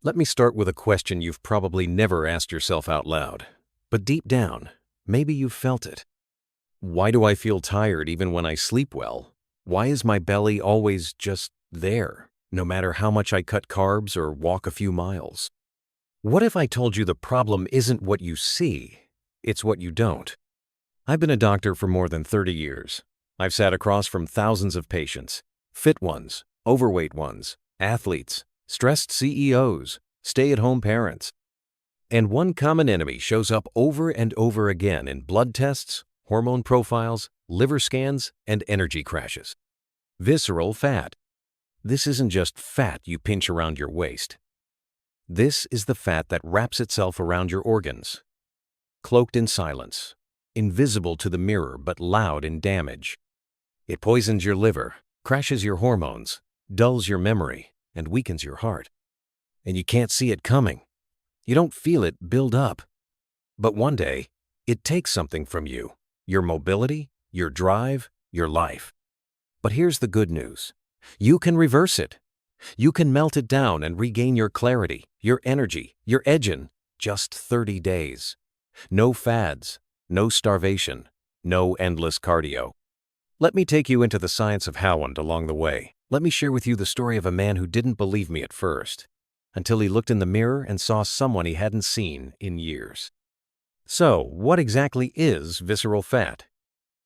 Let me start with a question you've probably never asked yourself out loud. But deep down, maybe you've felt it. Why do I feel tired even when I sleep well? Why is my belly always just there, no matter how much I cut carbs or walk a few miles? What if I told you the problem isn't what you see, it's what you don't? I've been a doctor for more than 30 years. I've sat across from thousands of patients, fit ones, overweight ones, athletes, stressed CEOs, stay-at-home parents. And one common enemy shows up over and over again in blood tests, hormone profiles, liver scans, and energy crashes. Visceral fat. This isn't just fat you pinch around your waist. This is the fat that wraps itself around your organs. Cloaked in silence, invisible to the mirror but loud in damage. It poisons your liver, crashes your hormones, dulls your memory, and weakens your heart. And you can't see it coming. You don't feel it build up. But one day, it takes something from you. Your mobility, your drive, your life. But here's the good news. You can reverse it. You can melt it down and regain your clarity, your energy, your edge in just 30 days. No fads, no starvation, no endless cardio. Let me take you into the science of how and along the way. Let me share with you the story of a man who didn't believe me at first, until he looked in the mirror and saw someone he hadn't seen in years. So, what exactly is visceral fat?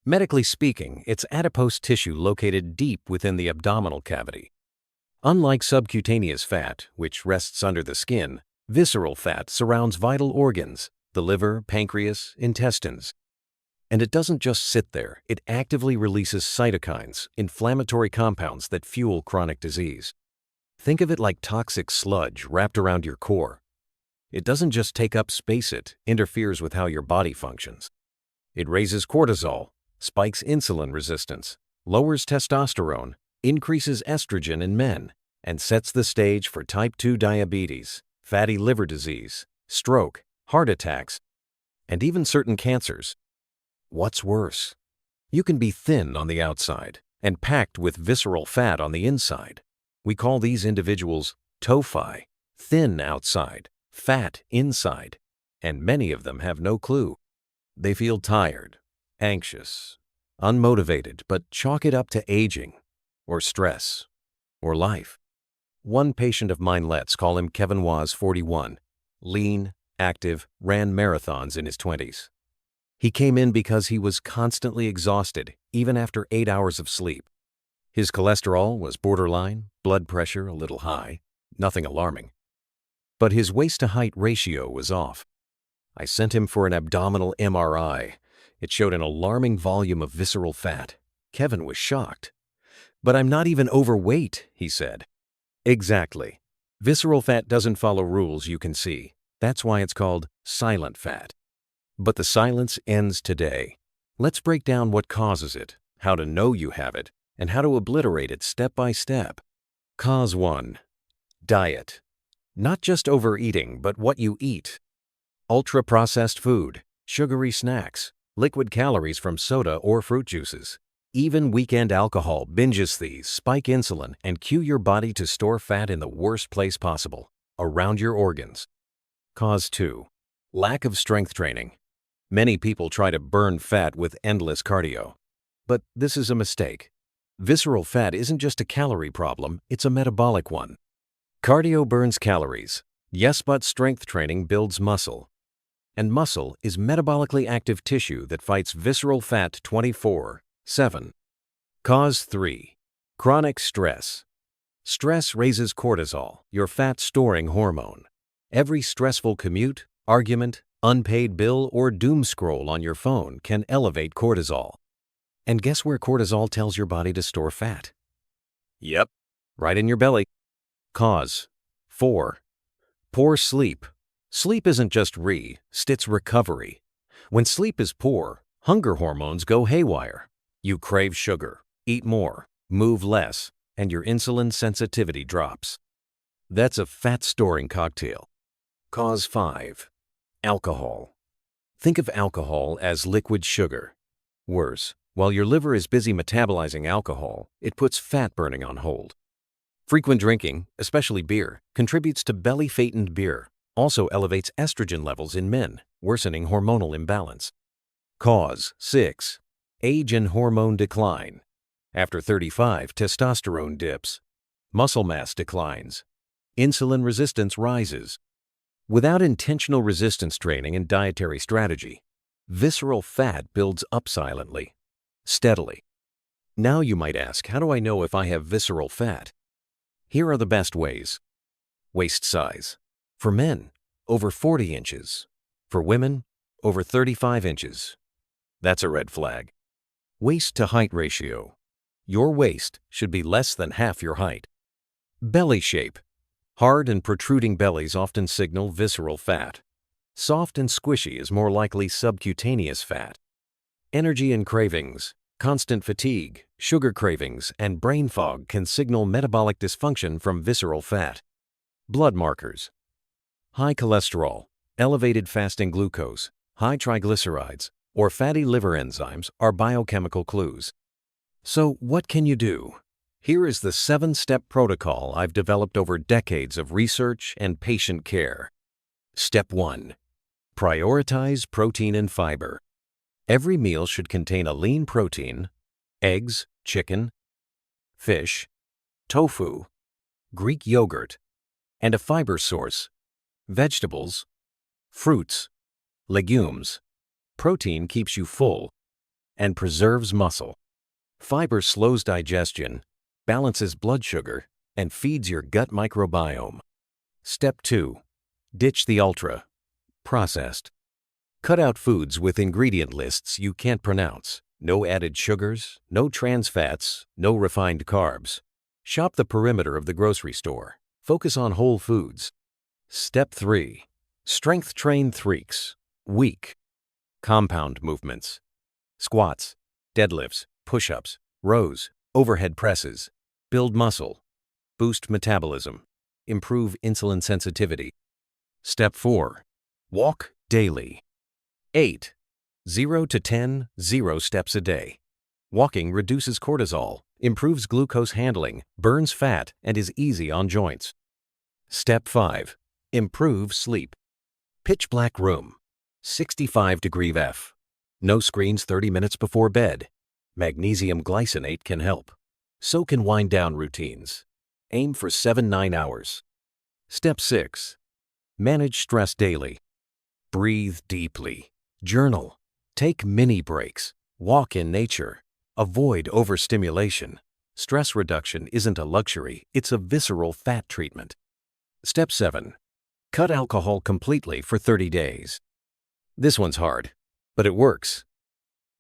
Medically speaking, it's adipose tissue located deep within the abdominal cavity. Unlike subcutaneous fat, which rests under the skin, visceral fat surrounds vital organs, the liver, pancreas, intestines. And it doesn't just sit there, it actively releases cytokines, inflammatory compounds that fuel chronic disease. Think of it like toxic sludge wrapped around your core. It doesn't just take up space, it interferes with how your body functions. It raises cortisol, spikes insulin resistance, lowers testosterone, increases estrogen in men, and sets the stage for type 2 diabetes, fatty liver disease, stroke, heart attacks, and even certain cancers. What's worse? You can be thin on the outside and packed with visceral fat on the inside. We call these individuals tophi, thin outside, fat inside, and many of them have no clue. They feel tired, anxious, unmotivated, but chalk it up to aging, or stress, or life. One patient of mine, let's call him Kevin, was 41, lean, active, ran marathons in his 20s. He came in because he was constantly exhausted, even after 8 hours of sleep. His cholesterol was borderline, blood pressure a little high, nothing alarming. But his waist-to-height ratio was off. I sent him for an abdominal MRI. It showed an alarming volume of visceral fat. Kevin was shocked. "But I'm not even overweight," he said. Exactly. Visceral fat doesn't follow rules you can see. That's why it's called silent fat. But the silence ends today. Let's break down what causes it, how to know you have it, and how to obliterate it step by step. Cause 1. Diet. Not just overeating, but what you eat. Ultra-processed food, sugary snacks, liquid calories from soda or fruit juices. Even weekend alcohol binges these, spike insulin, and cue your body to store fat in the worst place possible, around your organs. Cause 2. Lack of strength training. Many people try to burn fat with endless cardio. But this is a mistake. Visceral fat isn't just a calorie problem, it's a metabolic one. Cardio burns calories. Yes, but strength training builds muscle. And muscle is metabolically active tissue that fights visceral fat 24/7. Cause 3. Chronic stress. Stress raises cortisol, your fat-storing hormone. Every stressful commute, argument, unpaid bill, or doom scroll on your phone can elevate cortisol. And guess where cortisol tells your body to store fat? Yep, right in your belly. Cause 4. Poor sleep. Sleep isn't just rest, it's recovery. When sleep is poor, hunger hormones go haywire. You crave sugar, eat more, move less, and your insulin sensitivity drops. That's a fat-storing cocktail. Cause 5. Alcohol. Think of alcohol as liquid sugar. Worse, while your liver is busy metabolizing alcohol, it puts fat burning on hold. Frequent drinking, especially beer, contributes to belly fat, and beer also elevates estrogen levels in men, worsening hormonal imbalance. Cause 6. Age and hormone decline. After 35, testosterone dips. Muscle mass declines. Insulin resistance rises. Without intentional resistance training and dietary strategy, visceral fat builds up silently, steadily. Now you might ask, how do I know if I have visceral fat? Here are the best ways. Waist size. For men, over 40 inches. For women, over 35 inches. That's a red flag. Waist to height ratio. Your waist should be less than half your height. Belly shape. Hard and protruding bellies often signal visceral fat. Soft and squishy is more likely subcutaneous fat. Energy and cravings. Constant fatigue, sugar cravings, and brain fog can signal metabolic dysfunction from visceral fat. Blood markers. High cholesterol, elevated fasting glucose, high triglycerides, or fatty liver enzymes are biochemical clues. So what can you do? Here is the 7-step protocol I've developed over decades of research and patient care. Step 1. Prioritize protein and fiber. Every meal should contain a lean protein, eggs, chicken, fish, tofu, Greek yogurt, and a fiber source, vegetables, fruits, legumes. Protein keeps you full and preserves muscle. Fiber slows digestion, balances blood sugar, and feeds your gut microbiome. Step 2. Ditch the ultra-processed. Cut out foods with ingredient lists you can't pronounce. No added sugars, no trans fats, no refined carbs. Shop the perimeter of the grocery store. Focus on whole foods. Step 3. Strength train threeks. Weak. Compound movements. Squats, deadlifts, push-ups, rows, overhead presses. Build muscle. Boost metabolism. Improve insulin sensitivity. Step 4. Walk daily. 8. 0 to 10, 0 steps a day. Walking reduces cortisol, improves glucose handling, burns fat, and is easy on joints. Step 5. Improve sleep. Pitch black room. 65-degree F. No screens 30 minutes before bed. Magnesium glycinate can help. So can wind down routines. Aim for 7-9 hours. Step 6. Manage stress daily. Breathe deeply. Journal. Take mini breaks. Walk in nature. Avoid overstimulation. Stress reduction isn't a luxury, it's a visceral fat treatment. Step 7. Cut alcohol completely for 30 days. This one's hard, but it works.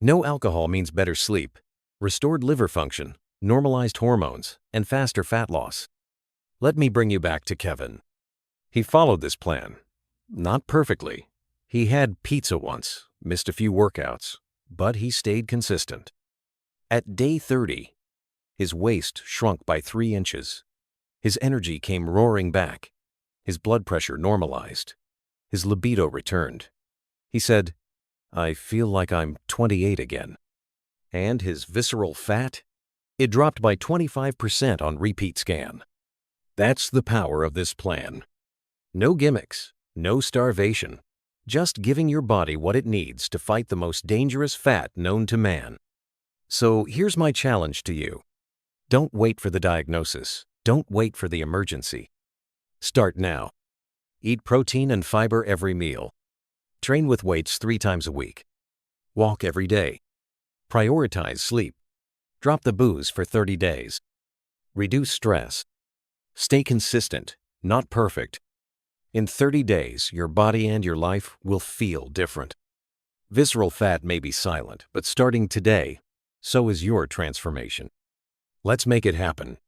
No alcohol means better sleep, restored liver function, normalized hormones, and faster fat loss. Let me bring you back to Kevin. He followed this plan. Not perfectly. He had pizza once, missed a few workouts, but he stayed consistent. At day 30, his waist shrunk by 3 inches. His energy came roaring back. His blood pressure normalized. His libido returned. He said, "I feel like I'm 28 again." And his visceral fat? It dropped by 25% on repeat scan. That's the power of this plan. No gimmicks, no starvation. Just giving your body what it needs to fight the most dangerous fat known to man. So here's my challenge to you. Don't wait for the diagnosis. Don't wait for the emergency. Start now. Eat protein and fiber every meal. Train with weights 3 times a week. Walk every day. Prioritize sleep. Drop the booze for 30 days. Reduce stress. Stay consistent, not perfect. In 30 days, your body and your life will feel different. Visceral fat may be silent, but starting today, so is your transformation. Let's make it happen.